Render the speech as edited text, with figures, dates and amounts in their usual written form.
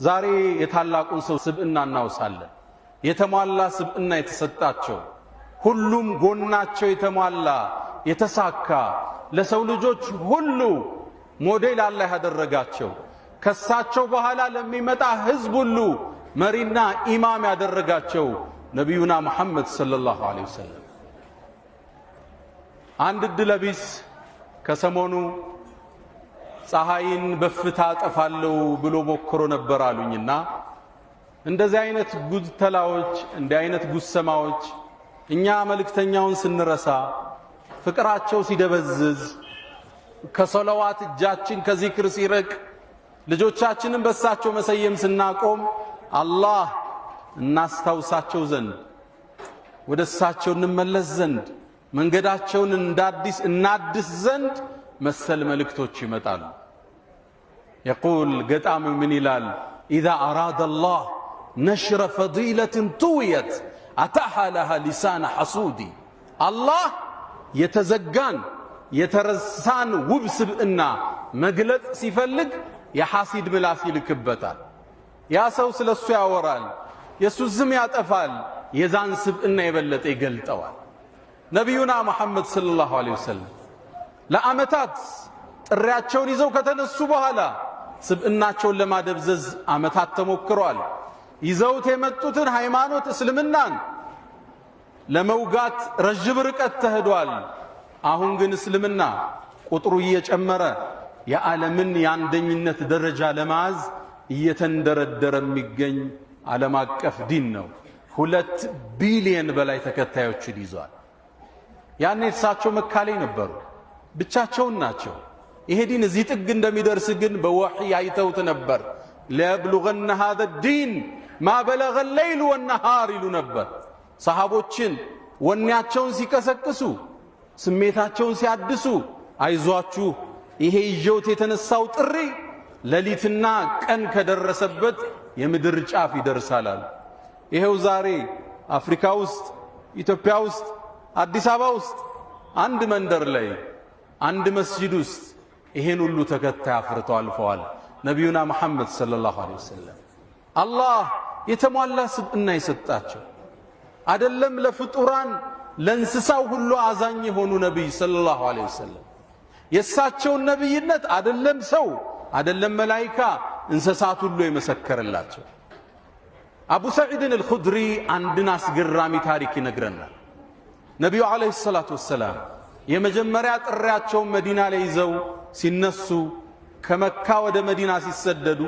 ዛሬ የታላቁን ሰው ስብዕና እናውሳለን። የተሟላ ስብዕና የተሰጣቸው ሁሉም ጎናቸው የተሟላ የተሳካ ለሰው ልጆች ሁሉ ሞዴል አላህ ያደረጋቸው ከሳቸው በኋላ ለሚመጣ ህዝብ ሁሉ መሪና ኢማም ያደረጋቸው ነቢዩና መሐመድ ሰለላሁ ዐለይሂ ወሰለም። አንድ ድለቢስ ከሰሞኑ ፀሐይን በፍታ ጠፋለው ብሎ ሞክሮ ነበር አሉኝና እንደዚህ አይነት ጉድተላዎች እንዲህ አይነት ጉሰማዎች እኛ መልእክተኛውን ስንረሳ ፍቅራቸው ሲደበዝዝ ከሰለዋት እጃችን ከዚክር ሲርቅ ልጆቻችንን በሳቸው መሰየም ስናቆም አላህ እናስታውሳቸው ዘንድ ወደ እሳቸው እንመለስ ዘንድ መንገዳቸውን እናድስ ዘንድ መሰል መልእክቶች ይመጣሉ። يقول ገጣሚ ምን ይላል? إذا أراد الله نشر فضيلة طويت أتاح لها لسان حسودي الله የተዘጋን የተረሳን ውብ ስብዕና መግለጽ ሲፈልግ የሐሲድ ምላስ ይልክበታል። ያ ሰው ስለሱ ያወራል፣ የሱ ዝም ያጠፋል፣ የዛን ስብዕና የበለጠ ይገልጠዋል። ነቢዩና መሐመድ ሰለላሁ ዐለይሂ ወሰለም ለዓመታት ጥሪያቸውን ይዘው ከተነሱ በኋላ ስብዕናቸውን ለማደብዘዝ ዓመታት ተሞክሯል። ይዘውት የመጡትን ሃይማኖት እስልምናን ለመውጋት ረጅም ርቀት ተሄዷል። አሁን ግን እስልምና ቁጥሩ እየጨመረ የዓለምን የአንደኝነት ደረጃ ለማዝ እየተንደረደረ የሚገኝ ዓለም አቀፍ ዲን ነው። 2 ቢሊየን በላይ ተከታዮችን ይዟል። ያኔ እሳቸው መካ ላይ ነበሩ፣ ብቻቸውን ናቸው። ይሄ ዲን እዚህ ጥግ እንደሚደርስ ግን በወህይ አይተውት ነበር። ለብሉገነ هذا الدين ما بلغ الليل والنهار ይሉ ነበር። ሰሃቦችን ወኔያቸውን ሲቀሰቅሱ ስሜታቸውን ሲያድሱ አይዟችሁ ይሄ ይዤውት የተነሳው ጥሪ ሌሊትና ቀን ከደረሰበት የምድር ጫፍ ይደርሳል። ይሄው ዛሬ አፍሪካ ውስጥ ኢትዮጵያ ውስጥ አዲስ አበባ ውስጥ አንድ መንደር ላይ አንድ መስጂድ ውስጥ ይሄን ሁሉ ተከታይ አፍርተው አልፈዋል ነቢዩና መሐመድ ሰለላሁ ዐለይሂ ወሰለም። አላህ የተሟላ ስብዕና የሰጣቸው አይደለም ለፍጡራን ለእንስሳው ሁሉ አዛኝ የሆኑ ነቢይ ሰለላሁ ዐለይሂ ወሰለም። የእሳቸውን ነቢይነት አይደለም ሰው አይደለም መላኢካ እንስሳት ሁሉ የመሰከረላቸው። አቡ ሰዒድን አልኹድሪ አንድን አስገራሚ ታሪክ ይነግረናል። ነቢዩ ዐለይሂ ሰላቱ ወሰላም የመጀመሪያ ጥሪያቸውን መዲና ላይ ይዘው ሲነሱ ከመካ ወደ መዲና ሲሰደዱ